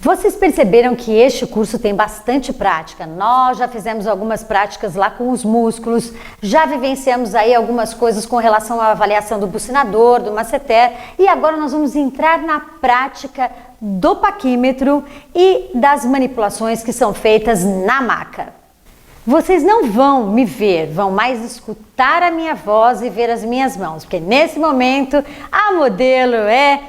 Vocês perceberam que este curso tem bastante prática? Nós já fizemos algumas práticas lá com os músculos, já vivenciamos aí algumas coisas com relação à avaliação do bucinador, do masseter, e agora nós vamos entrar na prática do paquímetro e das manipulações que são feitas na maca. Vocês não vão me ver, vão mais escutar a minha voz e ver as minhas mãos, porque nesse momento a modelo é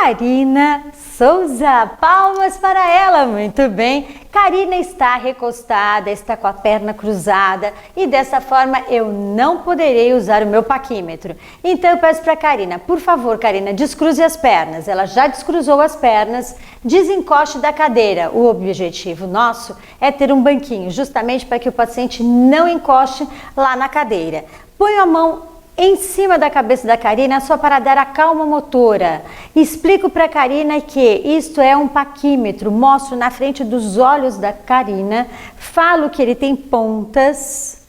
Karina Souza. Palmas para ela, muito bem. Karina está recostada, está com a perna cruzada e dessa forma eu não poderei usar o meu paquímetro. Então eu peço para Karina, por favor, Karina, descruze as pernas. Ela já descruzou as pernas, desencoste da cadeira. O objetivo nosso é ter um banquinho, justamente para que o paciente não encoste lá na cadeira. Põe a mão em cima da cabeça da Karina, só para dar a calma motora. Explico para a Karina que isto é um paquímetro, mostro na frente dos olhos da Karina, falo que ele tem pontas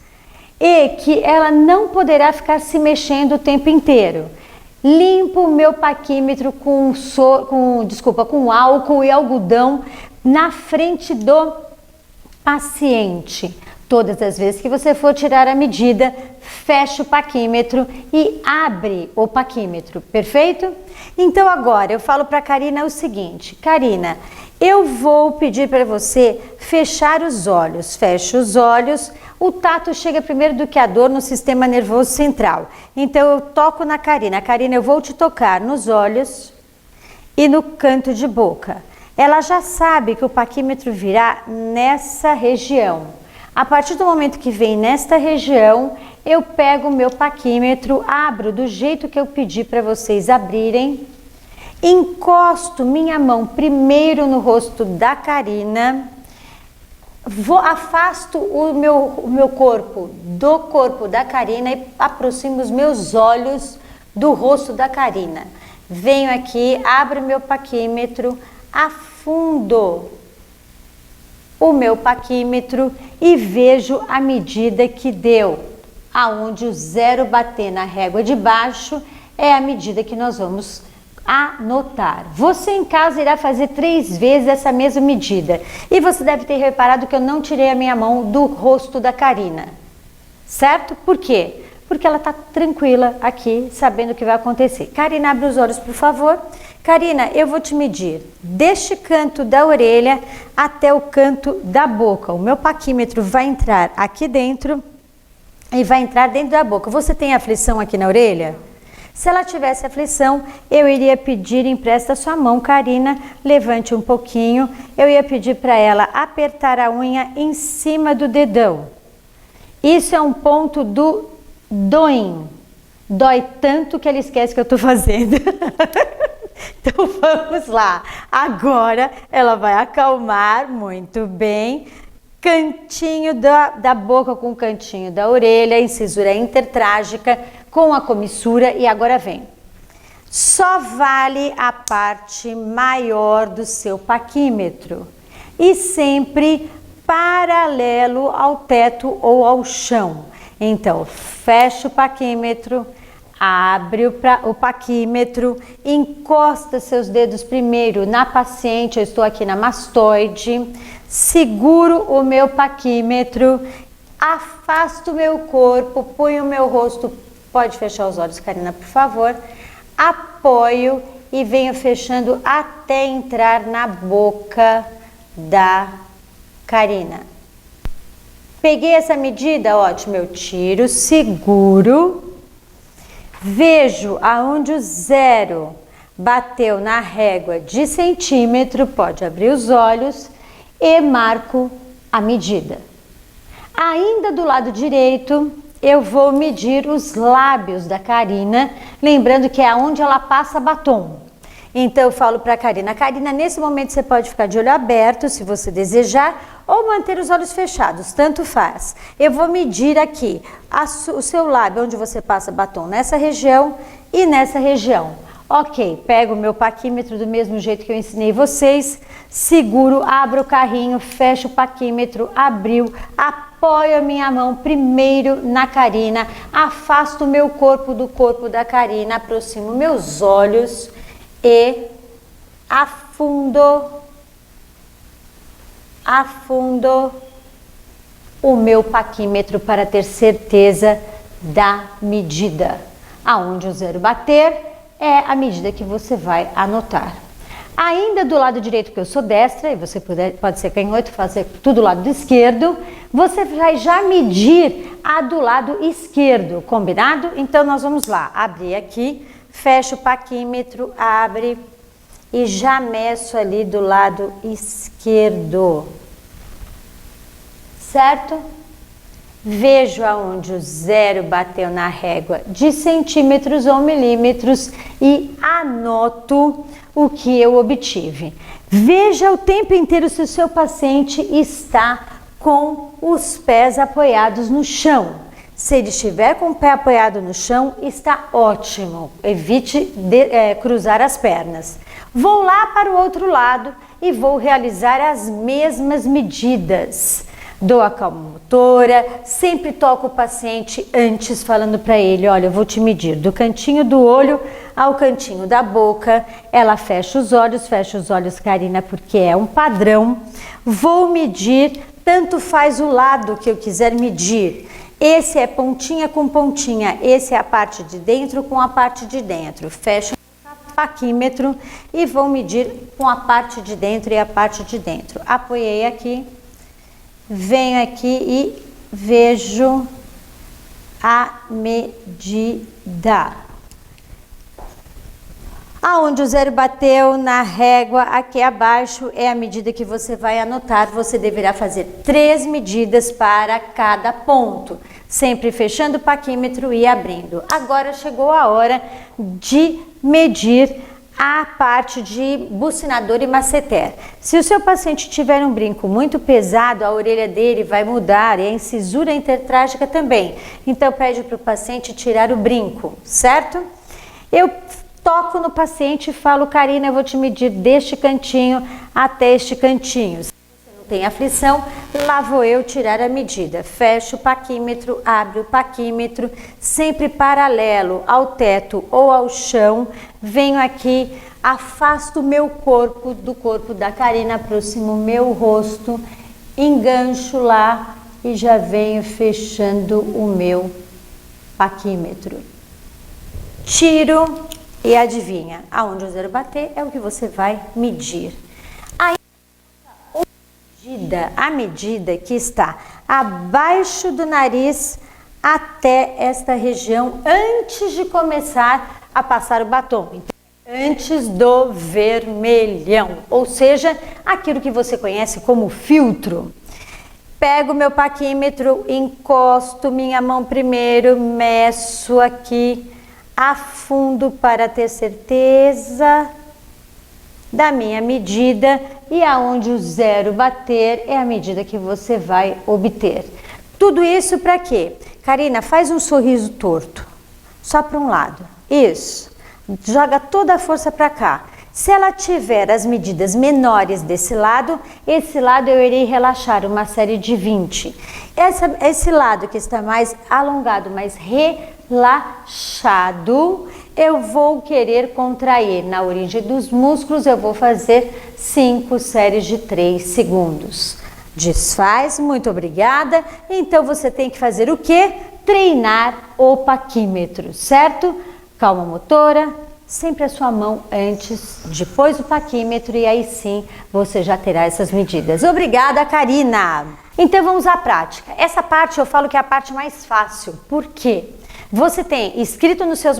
e que ela não poderá ficar se mexendo o tempo inteiro. Limpo o meu paquímetro com álcool e algodão na frente do paciente. Todas as vezes que você for tirar a medida, fecha o paquímetro e abre o paquímetro, perfeito? Então agora eu falo para a Karina o seguinte, Karina, eu vou pedir para você fechar os olhos, fecha os olhos, o tato chega primeiro do que a dor no sistema nervoso central. Então eu toco na Karina, Karina, eu vou te tocar nos olhos e no canto de boca. Ela já sabe que o paquímetro virá nessa região. A partir do momento que vem nesta região, eu pego o meu paquímetro, abro do jeito que eu pedi para vocês abrirem, encosto minha mão primeiro no rosto da Karina, afasto o meu corpo do corpo da Karina e aproximo os meus olhos do rosto da Karina. Venho aqui, abro meu paquímetro, afundo o meu paquímetro e vejo a medida que deu. Aonde o 0 bater na régua de baixo é a medida que nós vamos anotar. Você em casa irá fazer 3 vezes essa mesma medida. E você deve ter reparado que eu não tirei a minha mão do rosto da Karina. Certo? Por quê? Porque ela está tranquila aqui, sabendo o que vai acontecer. Karina, abre os olhos, por favor. Karina, eu vou te medir deste canto da orelha até o canto da boca. O meu paquímetro vai entrar aqui dentro e vai entrar dentro da boca. Você tem aflição aqui na orelha? Se ela tivesse aflição, eu iria pedir, empresta sua mão, Karina, levante um pouquinho. Eu ia pedir para ela apertar a unha em cima do dedão. Isso é um ponto do doim. Dói tanto que ela esquece que eu estou fazendo. Então vamos lá, agora ela vai acalmar muito bem, cantinho da boca com o cantinho da orelha, incisura intertrágica com a comissura e agora vem. Só vale a parte maior do seu paquímetro e sempre paralelo ao teto ou ao chão. Então fecha o paquímetro, abre o paquímetro, encosta seus dedos primeiro na paciente, eu estou aqui na mastoide, seguro o meu paquímetro, afasto o meu corpo, ponho o meu rosto, pode fechar os olhos, Karina, por favor, apoio e venho fechando até entrar na boca da Karina. Peguei essa medida, ótimo, eu tiro, seguro. Vejo aonde o 0 bateu na régua de centímetro, pode abrir os olhos e marco a medida. Ainda do lado direito, eu vou medir os lábios da Karina, lembrando que é aonde ela passa batom. Então eu falo para a Karina, Karina, nesse momento você pode ficar de olho aberto, se você desejar, ou manter os olhos fechados, tanto faz. Eu vou medir aqui o seu lábio, onde você passa batom, nessa região e nessa região. Ok, pego o meu paquímetro do mesmo jeito que eu ensinei vocês, seguro, abro o carrinho, fecho o paquímetro, abriu, apoio a minha mão primeiro na Karina, afasto o meu corpo do corpo da Karina, aproximo meus olhos e afundo afundo o meu paquímetro para ter certeza da medida. Aonde o zero bater é a medida que você vai anotar. Ainda do lado direito, porque eu sou destra, e você pode ser canhoto, fazer tudo do lado esquerdo, você vai já medir a do lado esquerdo, combinado? Então, nós vamos lá, abrir aqui, fecha o paquímetro, abre e já meço ali do lado esquerdo, certo? Vejo aonde o zero bateu na régua de centímetros ou milímetros e anoto o que eu obtive. Veja o tempo inteiro se o seu paciente está com os pés apoiados no chão. Se ele estiver com o pé apoiado no chão, está ótimo. Evite cruzar as pernas. Vou lá para o outro lado e vou realizar as mesmas medidas. Dou a calma motora, sempre toco o paciente antes falando para ele, olha, eu vou te medir do cantinho do olho ao cantinho da boca. Ela fecha os olhos, Karina, porque é um padrão. Vou medir, tanto faz o lado que eu quiser medir. Esse é pontinha com pontinha, esse é a parte de dentro com a parte de dentro. Fecho o paquímetro e vou medir com a parte de dentro e a parte de dentro. Apoiei aqui. Venho aqui e vejo a medida. Aonde o zero bateu na régua, aqui abaixo, é a medida que você vai anotar. Você deverá fazer 3 medidas para cada ponto, sempre fechando o paquímetro e abrindo. Agora chegou a hora de medir a parte de bucinador e masseter. Se o seu paciente tiver um brinco muito pesado, a orelha dele vai mudar e a incisura intertrágica também. Então pede para o paciente tirar o brinco, certo? Eu toco no paciente e falo, Karina, eu vou te medir deste cantinho até este cantinho. Se você não tem aflição, lá vou eu tirar a medida. Fecho o paquímetro, abro o paquímetro, sempre paralelo ao teto ou ao chão. Venho aqui, afasto o meu corpo do corpo da Karina, aproximo o meu rosto, engancho lá e já venho fechando o meu paquímetro. Tiro e adivinha, aonde o zero bater é o que você vai medir. A medida que está abaixo do nariz até esta região antes de começar a passar o batom. Então, antes do vermelhão, ou seja, aquilo que você conhece como filtro. Pego meu paquímetro, encosto minha mão primeiro, meço aqui, afundo para ter certeza da minha medida e aonde o zero bater é a medida que você vai obter. Tudo isso para quê? Karina, faz um sorriso torto, só para um lado. Isso, joga toda a força para cá. Se ela tiver as medidas menores desse lado, esse lado eu irei relaxar uma série de 20. Esse lado que está mais alongado, mais relaxado, eu vou querer contrair na origem dos músculos, eu vou fazer 5 séries de 3 segundos. Desfaz, muito obrigada. Então você tem que fazer o quê? Treinar o paquímetro, certo? Calma motora, sempre a sua mão antes, depois do paquímetro e aí sim você já terá essas medidas. Obrigada, Karina! Então vamos à prática. Essa parte eu falo que é a parte mais fácil. Por quê? Você tem escrito no seu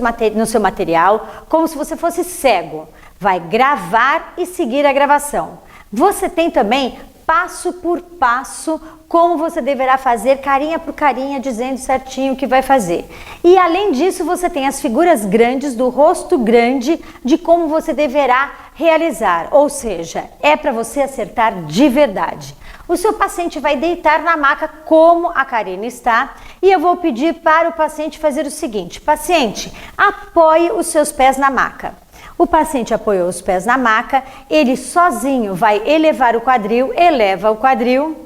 material como se você fosse cego. Vai gravar e seguir a gravação. Você tem também passo por passo como você deverá fazer, carinha por carinha, dizendo certinho o que vai fazer. E além disso, você tem as figuras grandes do rosto grande de como você deverá realizar. Ou seja, é para você acertar de verdade. O seu paciente vai deitar na maca como a Karina está e eu vou pedir para o paciente fazer o seguinte. Paciente, apoie os seus pés na maca. O paciente apoiou os pés na maca, ele sozinho vai elevar o quadril, eleva o quadril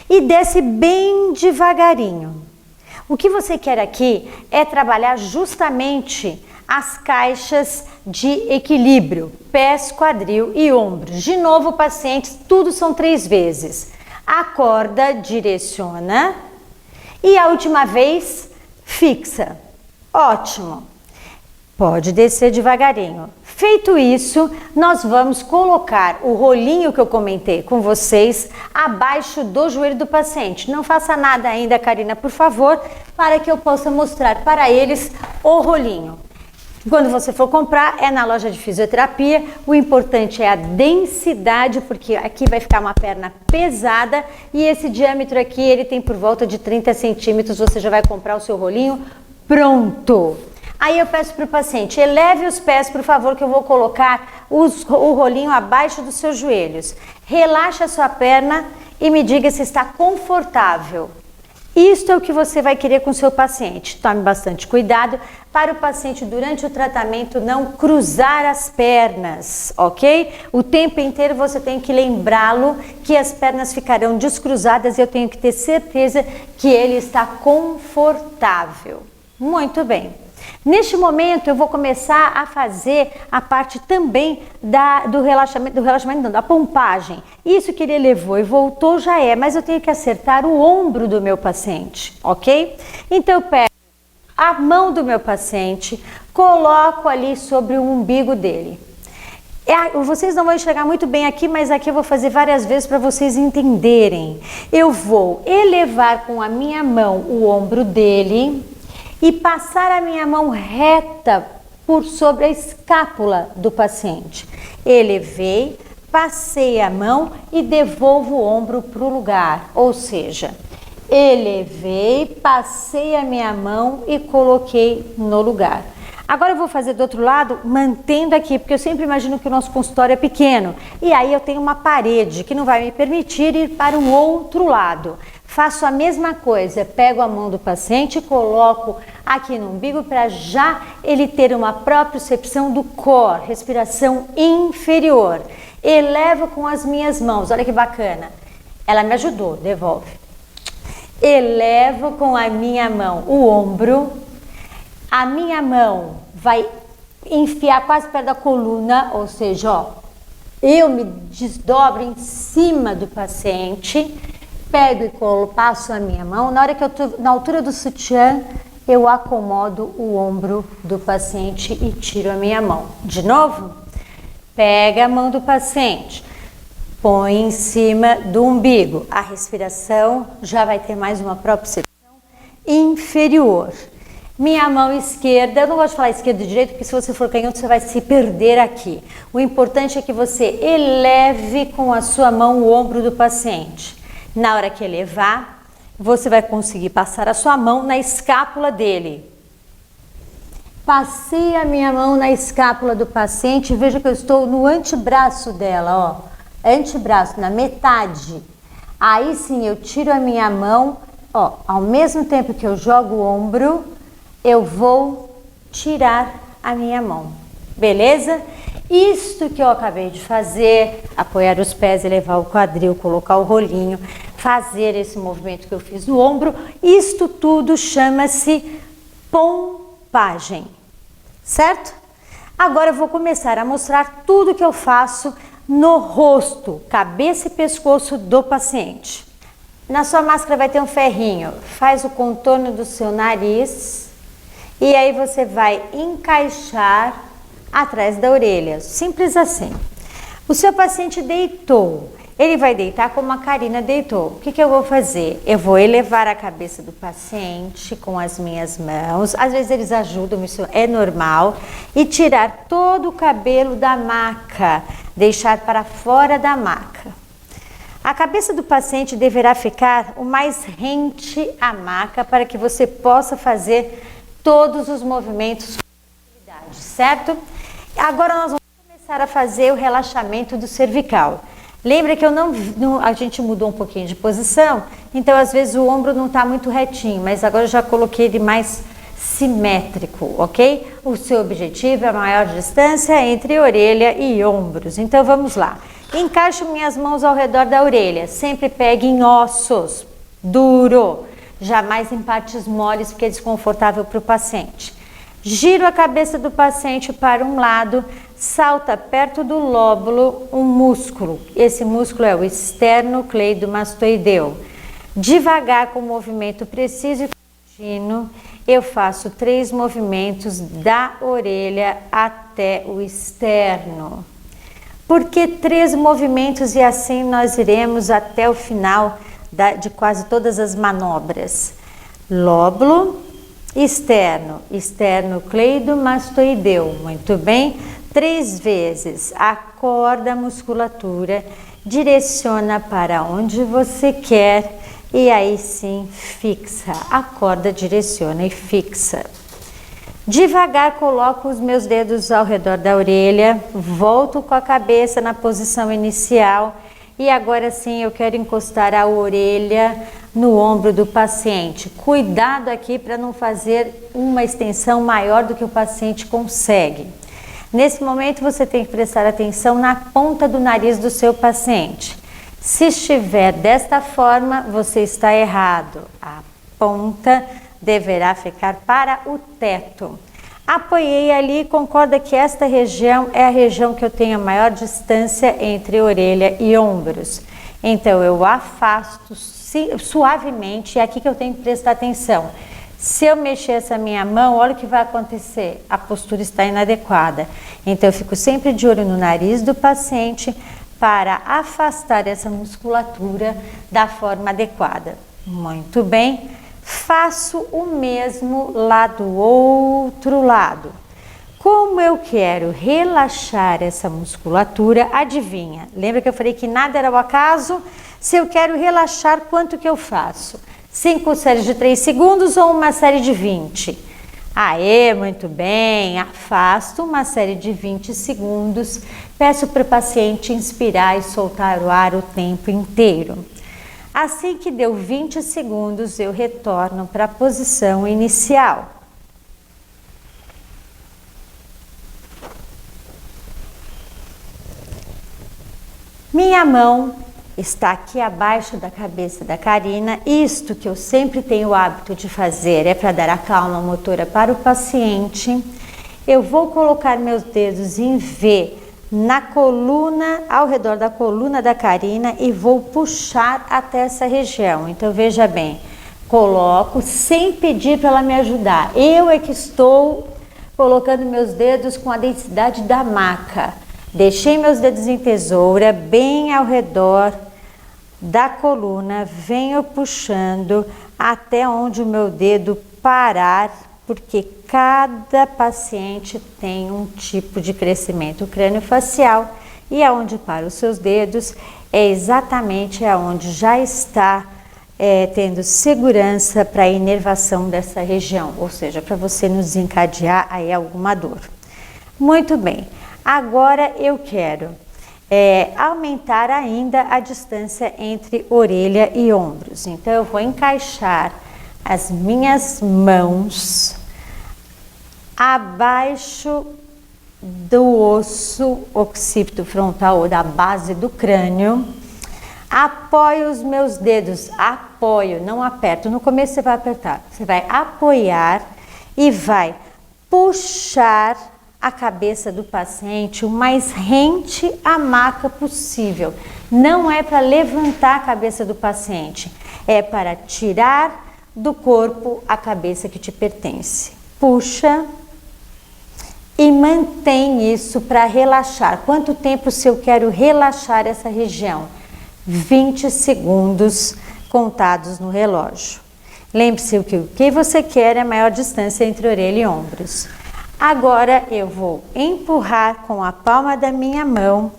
e desce bem devagarinho. O que você quer aqui é trabalhar justamente as caixas de equilíbrio, pés, quadril e ombros. De novo, pacientes, tudo são 3 vezes. A corda direciona e a última vez fixa. Ótimo. Pode descer devagarinho. Feito isso, nós vamos colocar o rolinho que eu comentei com vocês abaixo do joelho do paciente. Não faça nada ainda, Karina, por favor, para que eu possa mostrar para eles o rolinho. Quando você for comprar, é na loja de fisioterapia. O importante é a densidade, porque aqui vai ficar uma perna pesada e esse diâmetro aqui, ele tem por volta de 30 centímetros. Você já vai comprar o seu rolinho pronto. Aí eu peço para o paciente, eleve os pés, por favor, que eu vou colocar o rolinho abaixo dos seus joelhos. Relaxa a sua perna e me diga se está confortável. Isto é o que você vai querer com o seu paciente. Tome bastante cuidado para o paciente, durante o tratamento, não cruzar as pernas, ok? O tempo inteiro você tem que lembrá-lo que as pernas ficarão descruzadas e eu tenho que ter certeza que ele está confortável. Muito bem. Neste momento eu vou começar a fazer a parte também do relaxamento não, da pompagem. Isso que ele elevou e voltou já é, mas eu tenho que acertar o ombro do meu paciente, ok? Então eu pego a mão do meu paciente, coloco ali sobre o umbigo dele. Vocês não vão enxergar muito bem aqui, mas aqui eu vou fazer várias vezes para vocês entenderem. Eu vou elevar com a minha mão o ombro dele e passar a minha mão reta por sobre a escápula do paciente. Elevei, passei a mão e devolvo o ombro para o lugar. Ou seja, elevei, passei a minha mão e coloquei no lugar. Agora eu vou fazer do outro lado, mantendo aqui, porque eu sempre imagino que o nosso consultório é pequeno. E aí eu tenho uma parede que não vai me permitir ir para o outro lado. Faço a mesma coisa, pego a mão do paciente e coloco aqui no umbigo para já ele ter uma propriocepção do core, respiração inferior. Elevo com as minhas mãos, olha que bacana. Ela me ajudou, devolve. Elevo com a minha mão o ombro, a minha mão vai enfiar quase perto da coluna, ou seja, ó, eu me desdobro em cima do paciente, pego e passo a minha mão, na hora que eu estou na altura do sutiã, eu acomodo o ombro do paciente e tiro a minha mão. De novo, pega a mão do paciente, põe em cima do umbigo. A respiração já vai ter mais uma propriocepção inferior. Minha mão esquerda, eu não gosto de falar esquerda e direita, porque se você for canhoto você vai se perder aqui. O importante é que você eleve com a sua mão o ombro do paciente. Na hora que elevar, você vai conseguir passar a sua mão na escápula dele. Passei a minha mão na escápula do paciente, veja que eu estou no antebraço dela, ó. Antebraço, na metade. Aí sim, eu tiro a minha mão, ó, ao mesmo tempo que eu jogo o ombro, eu vou tirar a minha mão, beleza? Isto que eu acabei de fazer, apoiar os pés, elevar o quadril, colocar o rolinho, fazer esse movimento que eu fiz no ombro, isto tudo chama-se pompagem, certo? Agora eu vou começar a mostrar tudo que eu faço no rosto, cabeça e pescoço do paciente. Na sua máscara vai ter um ferrinho, faz o contorno do seu nariz e aí você vai encaixar atrás da orelha, simples assim. O seu paciente deitou, ele vai deitar como a Karina deitou. O que eu vou fazer? Eu vou elevar a cabeça do paciente com as minhas mãos, às vezes eles ajudam, isso é normal, e tirar todo o cabelo da maca, deixar para fora da maca. A cabeça do paciente deverá ficar o mais rente à maca para que você possa fazer todos os movimentos com facilidade, certo? Agora nós vamos começar a fazer o relaxamento do cervical. Lembra que a gente mudou um pouquinho de posição, então às vezes o ombro não está muito retinho, mas agora eu já coloquei ele mais simétrico, ok? O seu objetivo é a maior distância entre orelha e ombros. Então vamos lá. Encaixo minhas mãos ao redor da orelha, sempre pegue em ossos, duro, jamais em partes moles, porque é desconfortável para o paciente. Giro a cabeça do paciente para um lado, salta perto do lóbulo um músculo. Esse músculo é o esternocleidomastoideu. Devagar, com movimento preciso e contínuo, eu faço 3 movimentos da orelha até o externo. Por que 3 movimentos e assim nós iremos até o final de quase todas as manobras? Lóbulo, externo, esternocleidomastoideu. Muito bem. 3 vezes. Acorda a musculatura, direciona para onde você quer e aí sim fixa. Acorda, direciona e fixa. Devagar coloco os meus dedos ao redor da orelha, volto com a cabeça na posição inicial e agora sim eu quero encostar a orelha no ombro do paciente. Cuidado aqui para não fazer uma extensão maior do que o paciente consegue. Nesse momento você tem que prestar atenção na ponta do nariz do seu paciente. Se estiver desta forma, você está errado. A ponta deverá ficar para o teto. Apoiei ali, concorda que esta região é a região que eu tenho a maior distância entre orelha e ombros. Então eu afasto suavemente, é aqui que eu tenho que prestar atenção. Se eu mexer essa minha mão, olha o que vai acontecer, a postura está inadequada. Então eu fico sempre de olho no nariz do paciente para afastar essa musculatura da forma adequada. Muito bem. Faço o mesmo lá do outro lado. Como eu quero relaxar essa musculatura, adivinha? Lembra que eu falei que nada era o acaso? Se eu quero relaxar, quanto que eu faço? 5 séries de 3 segundos ou uma série de 20? Aê, muito bem. Afasto uma série de 20 segundos. Peço para o paciente inspirar e soltar o ar o tempo inteiro. Assim que deu 20 segundos, eu retorno para a posição inicial. Minha mão está aqui abaixo da cabeça da Karina. Isto que eu sempre tenho o hábito de fazer é para dar a calma motora para o paciente. Eu vou colocar meus dedos em V na coluna, ao redor da coluna da Karina e vou puxar até essa região. Então veja bem, coloco sem pedir para ela me ajudar. Eu é que estou colocando meus dedos com a densidade da maca. Deixei meus dedos em tesoura bem ao redor da coluna, venho puxando até onde o meu dedo parar, porque cada paciente tem um tipo de crescimento crâniofacial e aonde para os seus dedos é exatamente aonde já está tendo segurança para a inervação dessa região, ou seja, para você não desencadear aí alguma dor. Muito bem, agora eu quero aumentar ainda a distância entre orelha e ombros. Então eu vou encaixar as minhas mãos abaixo do osso occipito frontal ou da base do crânio. Apoio os meus dedos, apoio, não aperto. No começo você vai apertar, você vai apoiar e vai puxar a cabeça do paciente o mais rente à maca possível. Não é para levantar a cabeça do paciente, é para tirar do corpo a cabeça que te pertence. Puxa e mantém isso para relaxar. Quanto tempo se eu quero relaxar essa região? 20 segundos contados no relógio. Lembre-se que o que você quer é a maior distância entre orelha e ombros. Agora eu vou empurrar com a palma da minha mão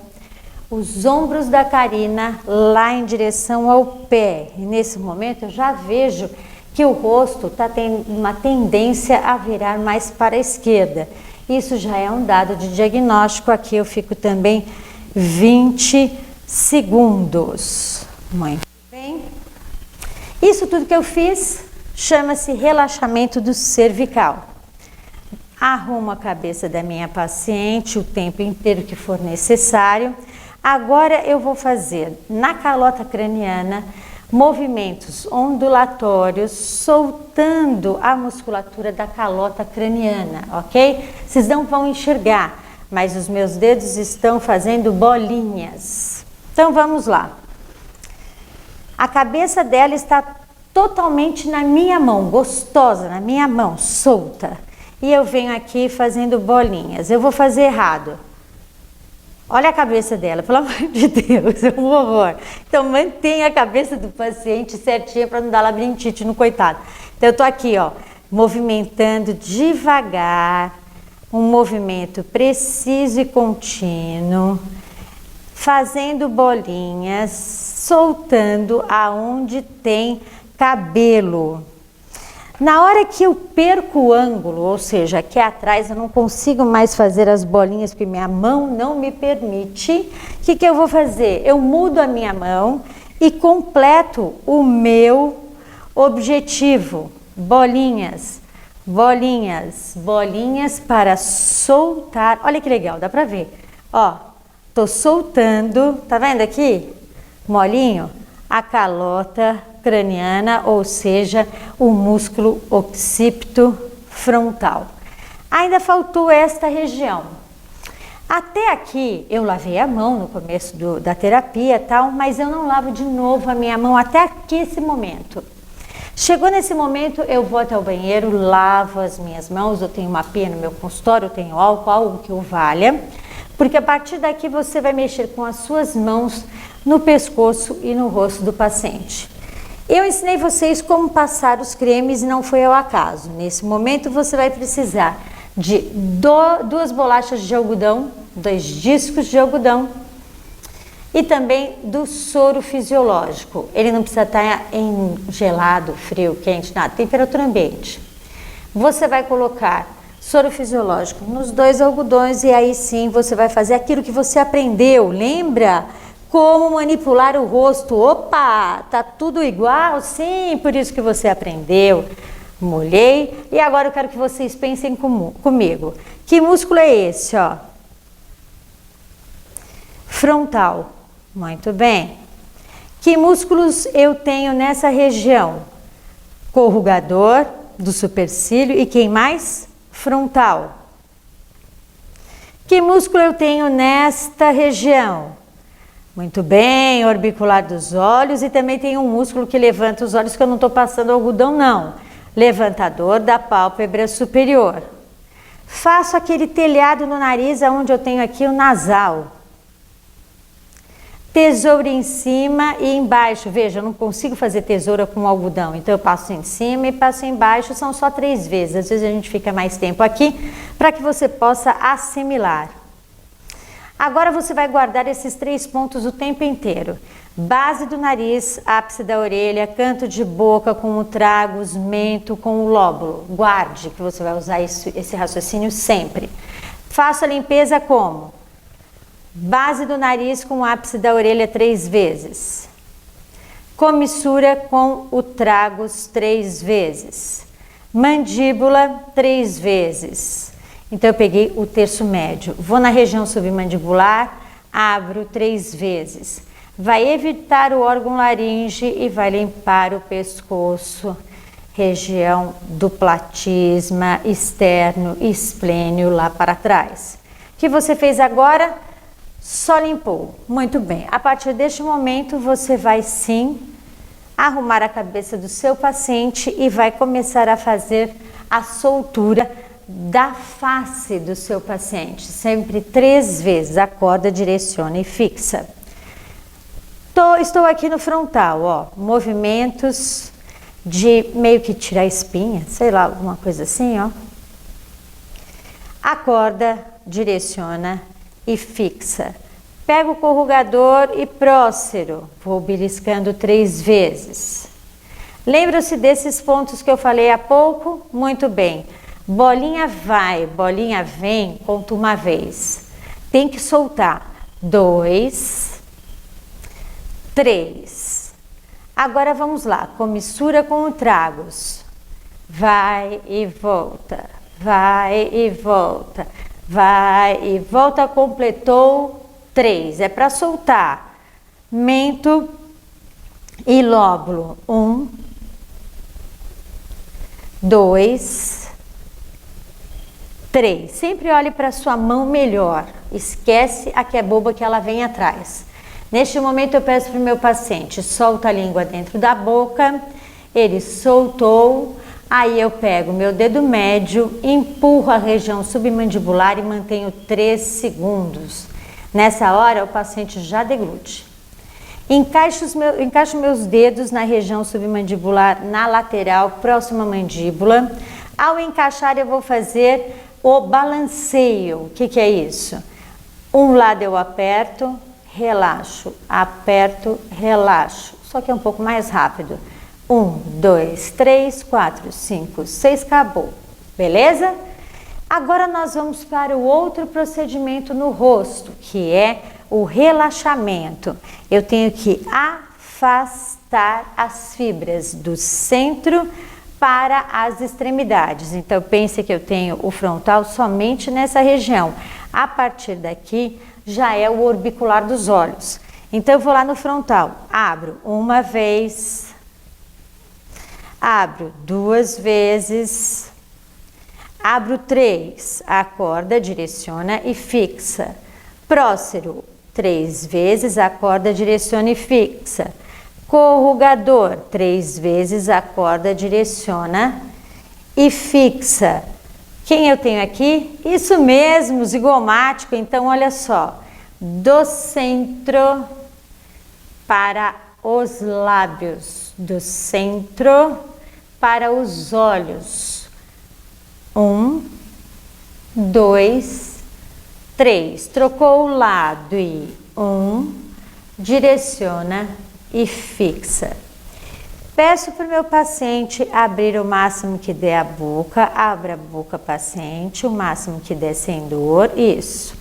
os ombros da Karina lá em direção ao pé. E nesse momento eu já vejo que o rosto está tendo uma tendência a virar mais para a esquerda. Isso já é um dado de diagnóstico. Aqui eu fico também 20 segundos. Muito bem. Isso tudo que eu fiz chama-se relaxamento do cervical. Arrumo a cabeça da minha paciente o tempo inteiro que for necessário. Agora eu vou fazer na calota craniana movimentos ondulatórios, soltando a musculatura da calota craniana, ok? Vocês não vão enxergar, mas os meus dedos estão fazendo bolinhas. Então vamos lá. A cabeça dela está totalmente na minha mão, gostosa, na minha mão, solta. E eu venho aqui fazendo bolinhas. Eu vou fazer errado. Olha a cabeça dela, pelo amor de Deus, é um horror. Então mantenha a cabeça do paciente certinha para não dar labirintite no coitado. Então eu tô aqui, ó, movimentando devagar, um movimento preciso e contínuo, fazendo bolinhas, soltando aonde tem cabelo. Na hora que eu perco o ângulo, ou seja, aqui atrás eu não consigo mais fazer as bolinhas porque minha mão não me permite, o que eu vou fazer? Eu mudo a minha mão e completo o meu objetivo. Bolinhas, bolinhas, bolinhas para soltar. Olha que legal, dá pra ver. Ó, tô soltando, tá vendo aqui? Molinho, a calota craniana, ou seja, o músculo occipito frontal. Ainda faltou esta região. Até aqui eu lavei a mão no começo da terapia, tal, mas eu não lavo de novo a minha mão até aqui esse momento. Chegou nesse momento, eu vou até o banheiro, lavo as minhas mãos, eu tenho uma pia no meu consultório, eu tenho álcool, algo que o valha, porque a partir daqui você vai mexer com as suas mãos no pescoço e no rosto do paciente. Eu ensinei vocês como passar os cremes e não foi ao acaso. Nesse momento você vai precisar de 2 bolachas de algodão, 2 discos de algodão e também do soro fisiológico. Ele não precisa estar em gelado, frio, quente, nada, temperatura ambiente. Você vai colocar soro fisiológico nos 2 algodões e aí sim você vai fazer aquilo que você aprendeu, lembra? Como manipular o rosto. Opa, tá tudo igual? Sim, por isso que você aprendeu. Molhei e agora eu quero que vocês pensem comigo. Que músculo é esse, ó? Frontal. Muito bem. Que músculos eu tenho nessa região? Corrugador do supercílio e quem mais? Frontal. Que músculo eu tenho nesta região? Muito bem, orbicular dos olhos e também tem um músculo que levanta os olhos que eu não estou passando algodão não. Levantador da pálpebra superior. Faço aquele telhado no nariz onde eu tenho aqui o nasal. Tesoura em cima e embaixo. Veja, eu não consigo fazer tesoura com algodão, então eu passo em cima e passo embaixo, são só 3 vezes. Às vezes a gente fica mais tempo aqui para que você possa assimilar. Agora você vai guardar esses 3 pontos o tempo inteiro. Base do nariz, ápice da orelha, canto de boca com o tragus, mento com o lóbulo. Guarde que você vai usar esse raciocínio sempre. Faça a limpeza como? Base do nariz com o ápice da orelha 3 vezes. Comissura com o tragus 3 vezes. Mandíbula 3 vezes. Então eu peguei o terço médio, vou na região submandibular, abro 3 vezes. Vai evitar o órgão laringe e vai limpar o pescoço, região do platisma externo, esplênio lá para trás. O que você fez agora? Só limpou. Muito bem. A partir deste momento você vai sim arrumar a cabeça do seu paciente e vai começar a fazer a soltura da face do seu paciente, sempre 3 vezes, acorda, direciona e fixa. Estou aqui no frontal, ó, movimentos de meio que tirar a espinha, sei lá, alguma coisa assim, ó. Acorda, direciona e fixa. Pega o corrugador e prócero, vou beliscando 3 vezes. Lembra-se desses pontos que eu falei há pouco? Muito bem. Bolinha vai, bolinha vem, conta uma vez. Tem que soltar. 2, 3. Agora vamos lá, comissura com o tragus. Vai e volta, vai e volta, vai e volta, completou 3. É para soltar. Mento e lóbulo. 1, 2, 3. Sempre olhe para sua mão melhor. Esquece a que é boba que ela vem atrás. Neste momento eu peço para o meu paciente, solta a língua dentro da boca. Ele soltou. Aí eu pego meu dedo médio, empurro a região submandibular e mantenho 3 segundos. Nessa hora o paciente já deglute. Encaixo meus dedos na região submandibular, na lateral, próxima à mandíbula. Ao encaixar eu vou fazer o balanceio. O que é isso? Um lado eu aperto, relaxo, aperto, relaxo. Só que é um pouco mais rápido. 1, 2, 3, 4, 5, 6, acabou. Beleza? Agora nós vamos para o outro procedimento no rosto, que é o relaxamento. Eu tenho que afastar as fibras do centro para as extremidades. Então pense que eu tenho o frontal somente nessa região. A partir daqui já é o orbicular dos olhos. Então eu vou lá no frontal, abro uma vez, abro 2 vezes, abro 3, acorda, direciona e fixa. Próximo, 3 vezes, acorda, direciona e fixa. Corrugador, 3 vezes, acorda, direciona e fixa. Quem eu tenho aqui? Isso mesmo, zigomático. Então, olha só, do centro para os lábios, do centro para os olhos. 1, 2, 3. Trocou o lado e 1, direciona e fixa. Peço para o meu paciente abrir o máximo que der a boca. Abra a boca, paciente, o máximo que der sem dor. Isso.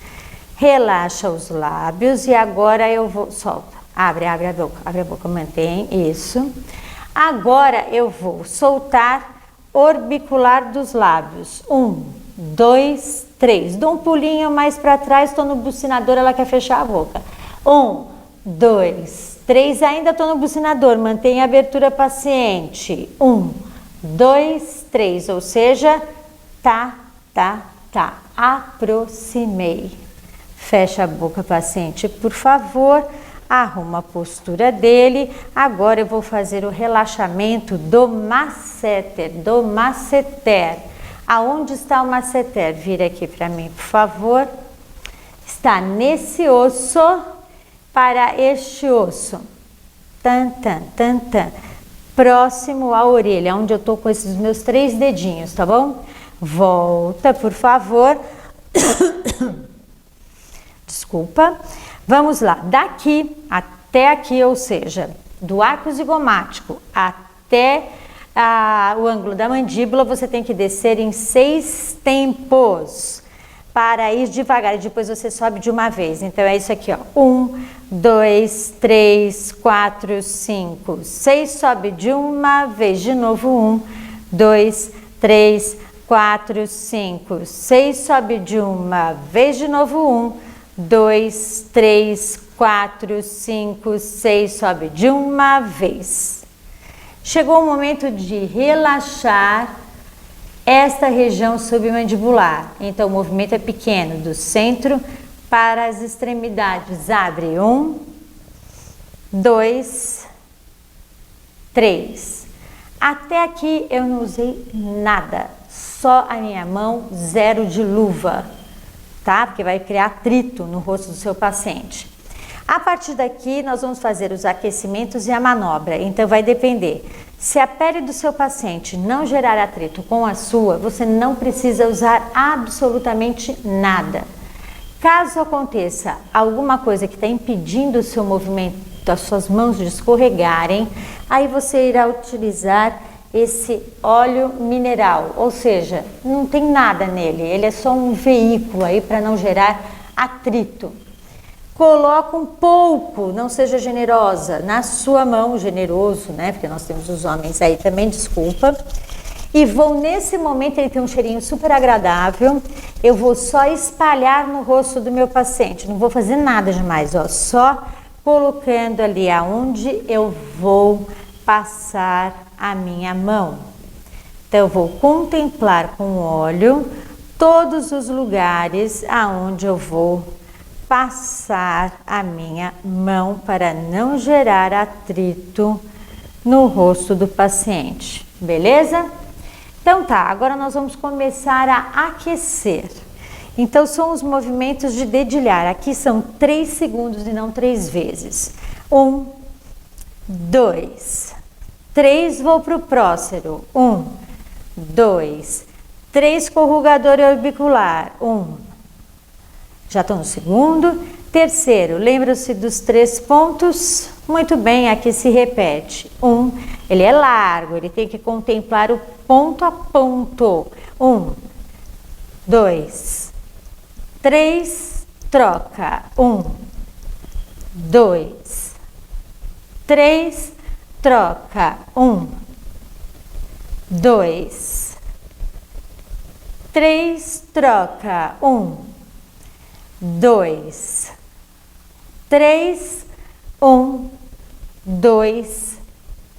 Relaxa os lábios e agora eu vou... Solta. Abre a boca, mantém. Isso. Agora eu vou soltar orbicular dos lábios. 1, 2, 3. Dou um pulinho mais para trás, estou no bucinador, ela quer fechar a boca. 1, 2, 3. Ainda estou no bucinador, mantém a abertura, paciente. 1, 2, 3. Ou seja, tá. Aproximei. Fecha a boca, paciente, por favor. Arruma a postura dele. Agora eu vou fazer o relaxamento do masseter, do masseter. Aonde está o masseter? Vira aqui para mim, por favor. Está nesse osso para este osso. Próximo à orelha, onde eu tô com esses meus 3 dedinhos, tá bom? Volta, por favor. Desculpa. Vamos lá, daqui até aqui, ou seja, do arco zigomático até o ângulo da mandíbula, você tem que descer em 6 tempos para ir devagar e depois você sobe de uma vez. Então é isso aqui, ó. 1, 2, 3, 4, 5, 6, sobe de uma vez. De novo, 1, 2, 3, 4, 5, 6, sobe de uma vez. De novo, 1, 2, 3, 4, 5, 6, sobe de uma vez. Chegou o momento de relaxar esta região submandibular. Então o movimento é pequeno, do centro para as extremidades. Abre 1, 2, 3. Até aqui eu não usei nada, só a minha mão, 0 de luva. Tá? Porque vai criar atrito no rosto do seu paciente. A partir daqui, nós vamos fazer os aquecimentos e a manobra. Então, vai depender. Se a pele do seu paciente não gerar atrito com a sua, você não precisa usar absolutamente nada. Caso aconteça alguma coisa que está impedindo o seu movimento, as suas mãos de escorregarem, aí você irá utilizar esse óleo mineral, ou seja, não tem nada nele, ele é só um veículo aí para não gerar atrito. Coloca um pouco, não seja generosa, na sua mão, generoso, né? Porque nós temos os homens aí também, desculpa. E vou, nesse momento, ele tem um cheirinho super agradável, eu vou só espalhar no rosto do meu paciente, não vou fazer nada demais, ó, só colocando ali aonde eu vou passar a minha mão. Então eu vou contemplar com o óleo todos os lugares aonde eu vou passar a minha mão para não gerar atrito no rosto do paciente, beleza? Então tá, agora nós vamos começar a aquecer. Então são os movimentos de dedilhar, aqui são 3 segundos e não 3 vezes. 1, 2, 3, vou para o próximo. 1, 2, 3, corrugador orbicular. 1, já estou no segundo. Terceiro, lembra-se dos 3 pontos? Muito bem, aqui se repete. 1, ele é largo, ele tem que contemplar o ponto a ponto. 1, 2, 3, troca. 1, 2, 3, troca. 1, 2, 3, troca. 1, 2, 3, 1, 2,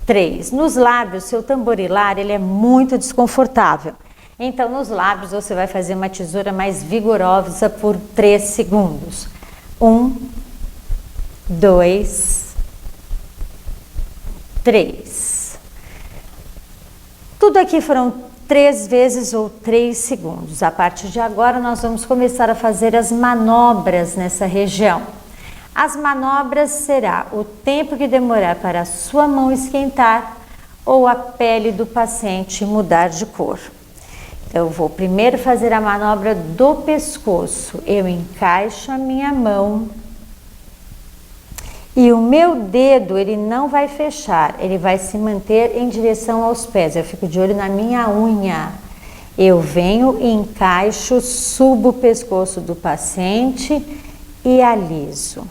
3. Nos lábios, seu tamborilar, ele é muito desconfortável. Então, nos lábios, você vai fazer uma tesoura mais vigorosa por 3 segundos. 1, 2, 3. Tudo aqui foram 3 vezes ou 3 segundos. A partir de agora, nós vamos começar a fazer as manobras nessa região. As manobras será o tempo que demorar para a sua mão esquentar ou a pele do paciente mudar de cor. Eu vou primeiro fazer a manobra do pescoço. Eu encaixo a minha mão e o meu dedo, ele não vai fechar, ele vai se manter em direção aos pés. Eu fico de olho na minha unha. Eu venho, encaixo, subo o pescoço do paciente e aliso.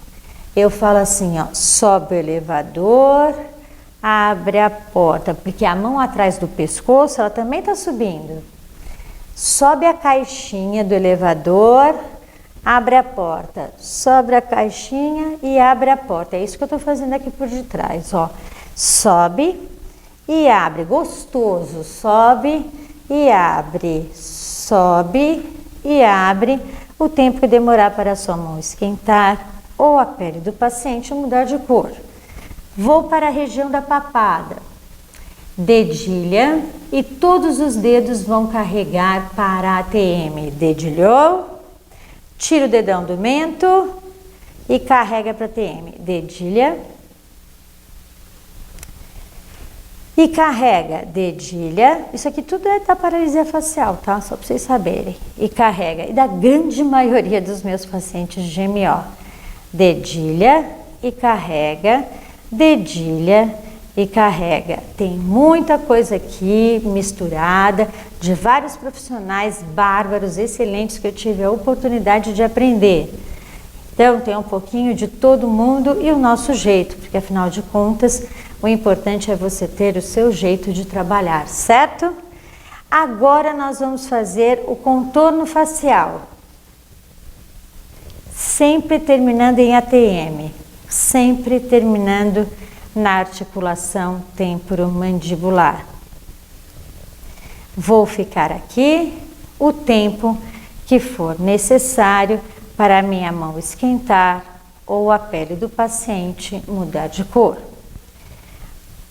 Eu falo assim, ó, sobe o elevador, abre a porta, porque a mão atrás do pescoço, ela também está subindo. Sobe a caixinha do elevador, abre a porta, sobe a caixinha e abre a porta. É isso que eu estou fazendo aqui por detrás, ó. Sobe e abre, gostoso, sobe e abre, sobe e abre. O tempo que demorar para a sua mão esquentar ou a pele do paciente mudar de cor. Vou para a região da papada. Dedilha e todos os dedos vão carregar para a ATM. Dedilhou, tira o dedão do mento e carrega para a ATM. Dedilha e carrega, dedilha. Isso aqui tudo é da paralisia facial, tá? Só para vocês saberem. E carrega. E da grande maioria dos meus pacientes de GMO. Dedilha e carrega, dedilha e carrega. Tem muita coisa aqui misturada de vários profissionais bárbaros, excelentes que eu tive a oportunidade de aprender. Então tem um pouquinho de todo mundo e o nosso jeito, porque afinal de contas o importante é você ter o seu jeito de trabalhar, certo? Agora nós vamos fazer o contorno facial. Sempre terminando em ATM, sempre terminando na articulação temporomandibular. Vou ficar aqui o tempo que for necessário para a minha mão esquentar ou a pele do paciente mudar de cor.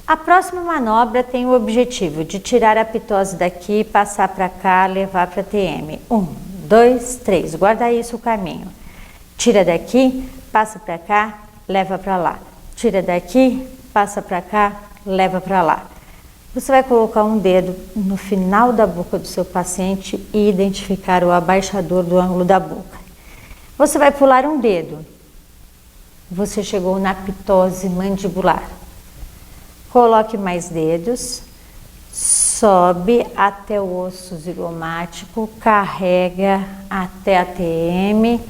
A próxima manobra tem o objetivo de tirar a pitose daqui, passar para cá, levar para a ATM. 1, 2, 3, guarda isso o caminho. Tira daqui, passa para cá, leva para lá. Tira daqui, passa para cá, leva para lá. Você vai colocar um dedo no final da boca do seu paciente e identificar o abaixador do ângulo da boca. Você vai pular um dedo. Você chegou na pitose mandibular. Coloque mais dedos. Sobe até o osso zigomático, carrega até a ATM.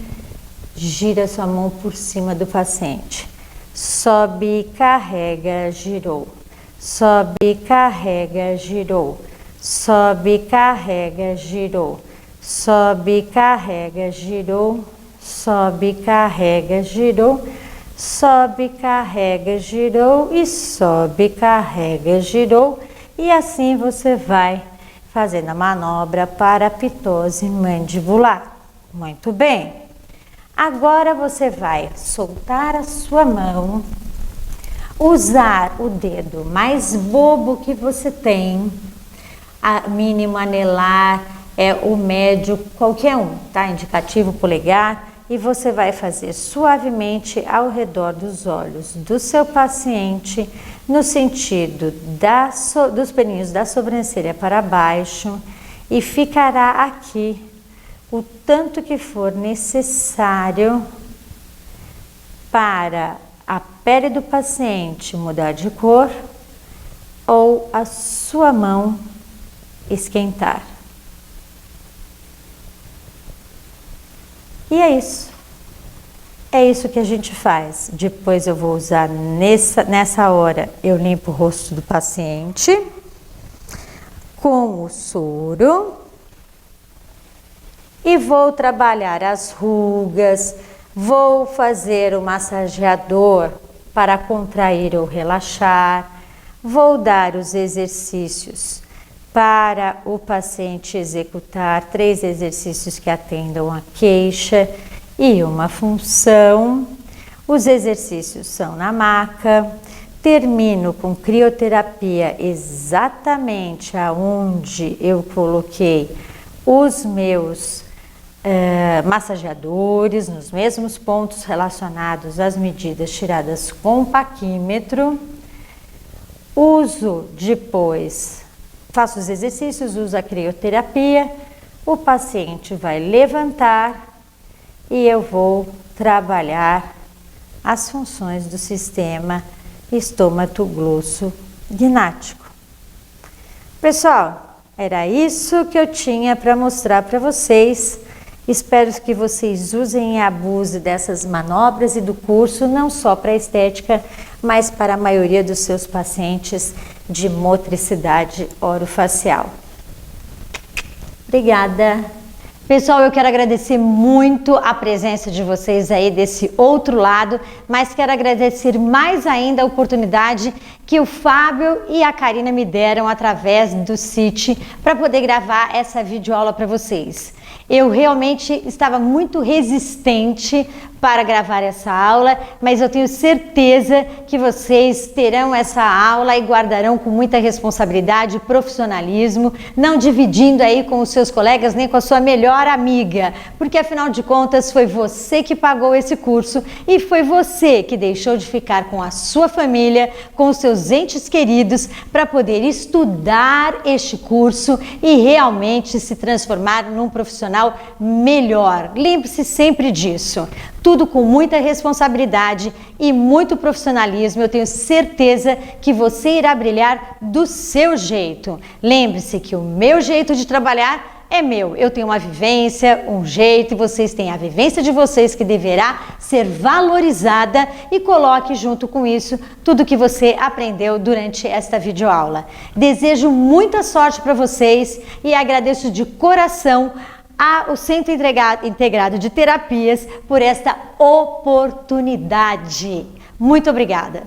Gira sua mão por cima do paciente. Sobe, carrega, girou. Sobe, carrega, girou. Sobe, carrega, girou. Sobe, carrega, girou. Sobe, carrega, girou. Sobe, carrega, girou e sobe, carrega, girou. E assim você vai fazendo a manobra para a pitose mandibular. Muito bem. Agora você vai soltar a sua mão, usar o dedo mais bobo que você tem, a mínimo anelar, o médio, qualquer um, tá? Indicativo, polegar, e você vai fazer suavemente ao redor dos olhos do seu paciente, no sentido dos pelinhos da sobrancelha para baixo, e ficará aqui o tanto que for necessário para a pele do paciente mudar de cor ou a sua mão esquentar. E é isso. É isso que a gente faz. Depois eu vou usar nessa hora, eu limpo o rosto do paciente com o soro e vou trabalhar as rugas, vou fazer o massageador para contrair ou relaxar, vou dar os exercícios para o paciente executar 3 exercícios que atendam a queixa e uma função. Os exercícios são na maca. Termino com crioterapia exatamente aonde eu coloquei os meus massageadores, nos mesmos pontos relacionados às medidas tiradas com o paquímetro. Uso depois, faço os exercícios, uso a crioterapia, o paciente vai levantar e eu vou trabalhar as funções do sistema estômago-glosso-gnático. Pessoal, era isso que eu tinha para mostrar para vocês. Espero que vocês usem e abusem dessas manobras e do curso, não só para estética, mas para a maioria dos seus pacientes de motricidade orofacial. Obrigada. Pessoal, eu quero agradecer muito a presença de vocês aí desse outro lado, mas quero agradecer mais ainda a oportunidade que o Fábio e a Karina me deram através do CIT para poder gravar essa videoaula para vocês. Eu realmente estava muito resistente para gravar essa aula, mas eu tenho certeza que vocês terão essa aula e guardarão com muita responsabilidade e profissionalismo, não dividindo aí com os seus colegas nem com a sua melhor amiga, porque afinal de contas foi você que pagou esse curso e foi você que deixou de ficar com a sua família, com os seus entes queridos para poder estudar este curso e realmente se transformar num profissional melhor. Lembre-se sempre disso. Tudo com muita responsabilidade e muito profissionalismo. Eu tenho certeza que você irá brilhar do seu jeito. Lembre-se que o meu jeito de trabalhar é meu. Eu tenho uma vivência, um jeito, e vocês têm a vivência de vocês que deverá ser valorizada, e coloque junto com isso tudo que você aprendeu durante esta videoaula. Desejo muita sorte para vocês e agradeço de coração ao Centro Integrado de Terapias por esta oportunidade. Muito obrigada!